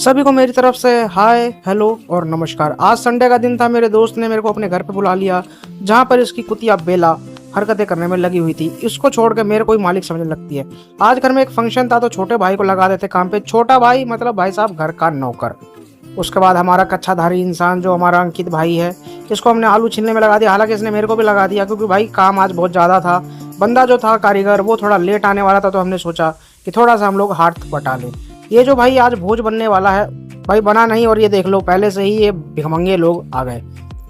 सभी को मेरी तरफ से हाय हेलो और नमस्कार। आज संडे का दिन था। मेरे दोस्त ने मेरे को अपने घर पे बुला लिया, जहाँ पर इसकी कुतिया बेला हरकतें करने में लगी हुई थी। इसको छोड़ के मेरे को ही मालिक समझने लगती है। आज घर में एक फंक्शन था तो छोटे भाई को लगा देते काम पे। छोटा भाई मतलब भाई साहब घर का नौकर। उसके बाद हमारा कच्छाधारी इंसान जो हमारा अंकित भाई है, इसको हमने आलू छीलने में लगा दिया। हालांकि इसने मेरे को भी लगा दिया क्योंकि भाई काम आज बहुत ज़्यादा था। बंदा जो था कारीगर वो थोड़ा लेट आने वाला था, तो हमने सोचा कि थोड़ा सा हम लोग हाथ बटा लें। ये जो भाई आज भोज बनने वाला है, भाई बना नहीं, और ये देख लो पहले से ही ये भिखमंगे लोग आ गए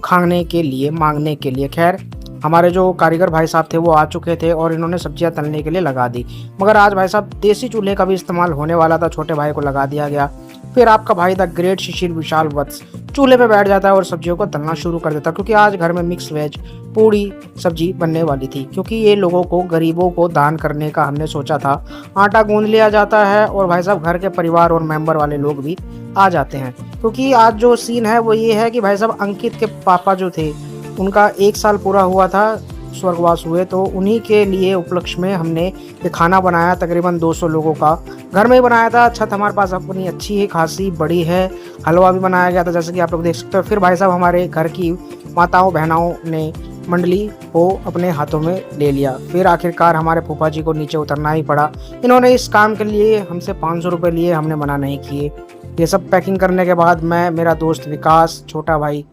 खाने के लिए, मांगने के लिए। खैर हमारे जो कारीगर भाई साहब थे वो आ चुके थे और इन्होंने सब्जियां तलने के लिए लगा दी। मगर आज भाई साहब देसी चूल्हे का भी इस्तेमाल होने वाला था, छोटे भाई को लगा दिया गया। फिर आपका भाई द ग्रेट शिशिर विशाल वत्स चूल्हे पे बैठ जाता है और सब्जियों को तलना शुरू कर देता, क्योंकि आज घर में मिक्स वेज पूड़ी सब्जी बनने वाली थी। क्योंकि ये लोगों को, गरीबों को दान करने का हमने सोचा था। आटा गूंद लिया जाता है और भाई साहब घर के परिवार और मेंबर वाले लोग भी आ जाते हैं। क्योंकि आज जो सीन है वो ये है कि भाई साहब अंकित के पापा जो थे, उनका 1 साल पूरा हुआ था स्वर्गवास हुए, तो उन्हीं के लिए उपलक्ष्य में हमने ये खाना बनाया। तकरीबन 200 लोगों का घर में ही बनाया था। छत हमारे पास अपनी अच्छी है, खासी बड़ी है। हलवा भी बनाया गया था, जैसे कि आप लोग देख सकते हो। फिर भाई साहब हमारे घर की माताओं बहनाओं ने मंडली को अपने हाथों में ले लिया। फिर आखिरकार हमारे फूफा जी को नीचे उतरना ही पड़ा। इन्होंने इस काम के लिए हमसे 500 रुपये लिए, हमने मना नहीं किए। ये सब पैकिंग करने के बाद मैं, मेरा दोस्त विकास, छोटा भाई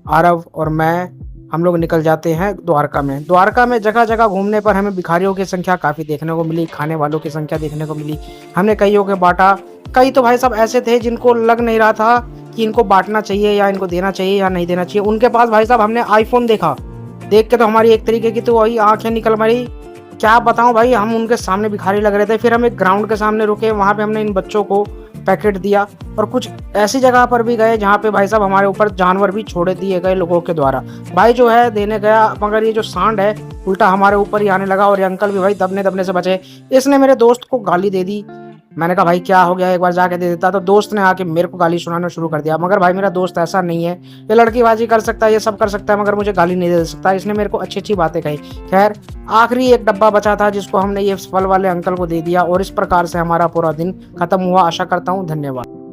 आरव और मैं, हम लोग निकल जाते हैं द्वारका में। द्वारका में जगह जगह घूमने पर हमें भिखारियों की संख्या काफ़ी देखने को मिली, खाने वालों की संख्या देखने को मिली। हमने कईयों के बांटा। कई तो भाई साहब ऐसे थे जिनको लग नहीं रहा था कि इनको बांटना चाहिए या इनको देना चाहिए या नहीं देना चाहिए। उनके पास भाई साहब हमने आईफोन देखा, देख के तो हमारी एक तरीके की तो वही आंखें निकल मरी। क्या बताऊं भाई, हम उनके सामने भिखारी लग रहे थे। फिर हम एक ग्राउंड के सामने रुके, वहाँ पे हमने इन बच्चों को पैकेट दिया। और कुछ ऐसी जगह पर भी गए जहाँ पे भाई साहब हमारे ऊपर जानवर भी छोड़े दिए गए लोगों के द्वारा। भाई जो है देने गया, मगर ये जो सांड है उल्टा हमारे ऊपर ही आने लगा। और ये अंकल भी भाई दबने दबने से बचे। इसने मेरे दोस्त को गाली दे दी। मैंने कहा भाई क्या हो गया, एक बार जाके दे देता। तो दोस्त ने आके मेरे को गाली सुनाना शुरू कर दिया। मगर भाई मेरा दोस्त ऐसा नहीं है, ये लड़कीबाजी कर सकता है, ये सब कर सकता है, मगर मुझे गाली नहीं दे सकता। इसने मेरे को अच्छी अच्छी बातें कही। खैर आखिरी एक डब्बा बचा था जिसको हमने ये फल वाले अंकल को दे दिया, और इस प्रकार से हमारा पूरा दिन खत्म हुआ। आशा करता हूँ। धन्यवाद।